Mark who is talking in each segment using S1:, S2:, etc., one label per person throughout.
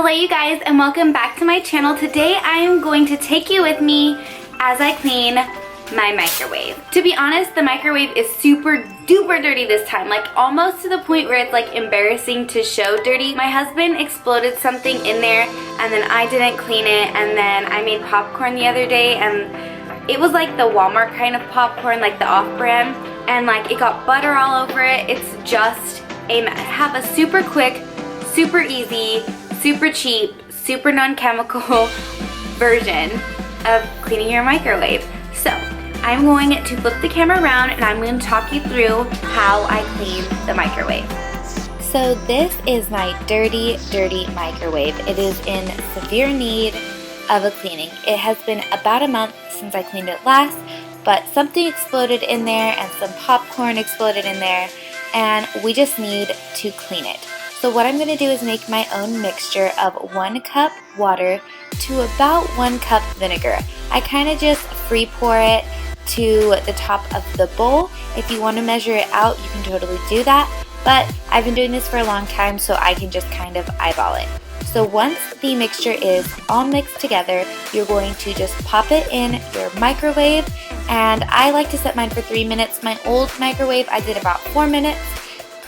S1: Hello you guys and welcome back to my channel. Today I am going to take you with me as I clean my microwave. To be honest, the microwave is super duper dirty this time, like almost to the point where it's like embarrassing to show dirty. My husband exploded something in there and then I didn't clean it, and then I made popcorn the other day and it was like the Walmart kind of popcorn, like the off-brand, and like it got butter all over it. It's just a mess. Have a super quick, super easy, super cheap, super non-chemical version of cleaning your microwave. So I'm going to flip the camera around and I'm going to talk you through how I clean the microwave. So this is my dirty microwave. It is in severe need of a cleaning. It has been about a month since I cleaned it last, but something exploded in there and some popcorn exploded in there, and we just need to clean it. So what I'm going to do is make my own mixture of 1 cup water to about 1 cup vinegar. I kind of just free pour it to the top of the bowl. If you want to measure it out, you can totally do that, but I've been doing this for a long time, so I can just kind of eyeball it. So once the mixture is all mixed together, you're going to just pop it in your microwave, and I like to set mine for 3 minutes. My old microwave, I did about 4 minutes.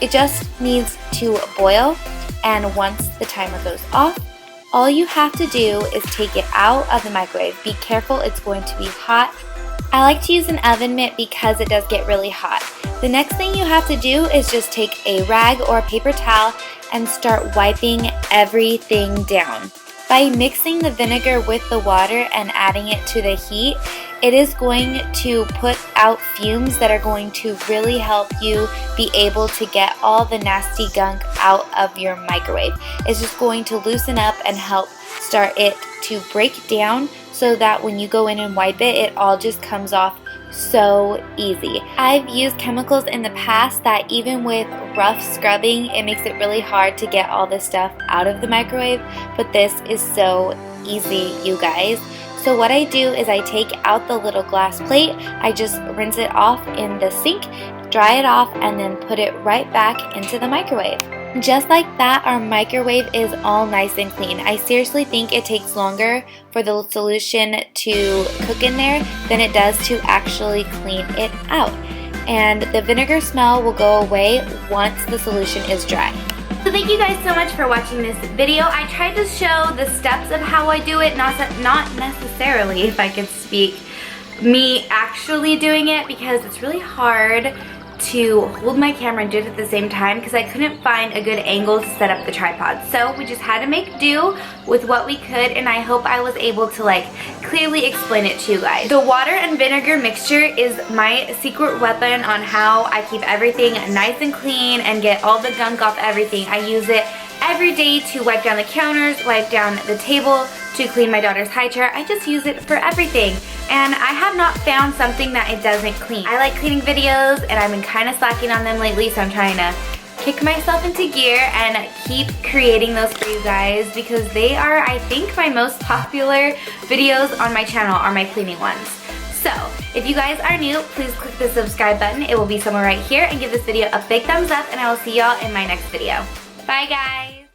S1: It just needs to boil, and once the timer goes off, all you have to do is take it out of the microwave. Be careful, it's going to be hot. I like to use an oven mitt because it does get really hot. The next thing you have to do is just take a rag or a paper towel and start wiping everything down. By mixing the vinegar with the water and adding it to the heat, it is going to put out fumes that are going to really help you be able to get all the nasty gunk out of your microwave. It's just going to loosen up and help start it to break down so that when you go in and wipe it, it all just comes off so easy. I've used chemicals in the past that even with rough scrubbing, it makes it really hard to get all this stuff out of the microwave, but this is so easy, you guys. So what I do is I take out the little glass plate, I just rinse it off in the sink, dry it off, and then put it right back into the microwave. Just like that, our microwave is all nice and clean. I seriously think it takes longer for the solution to cook in there than it does to actually clean it out. And the vinegar smell will go away once the solution is dry. So thank you guys so much for watching this video. I tried to show the steps of how I do it, not necessarily, if I could speak, me actually doing it, because it's really hard to hold my camera and do it at the same time because I couldn't find a good angle to set up the tripod. So we just had to make do with what we could, and I hope I was able to like clearly explain it to you guys. The water and vinegar mixture is my secret weapon on how I keep everything nice and clean and get all the gunk off everything. I use it every day to wipe down the counters, wipe down the table, to clean my daughter's high chair. I just use it for everything, and I have not found something that it doesn't clean. I like cleaning videos, and I've been kind of slacking on them lately, so I'm trying to kick myself into gear and keep creating those for you guys, because they are, I think, my most popular videos on my channel are my cleaning ones. So if you guys are new, please click the subscribe button. It will be somewhere right here, and give this video a big thumbs up, and I will see y'all in my next video. Bye guys!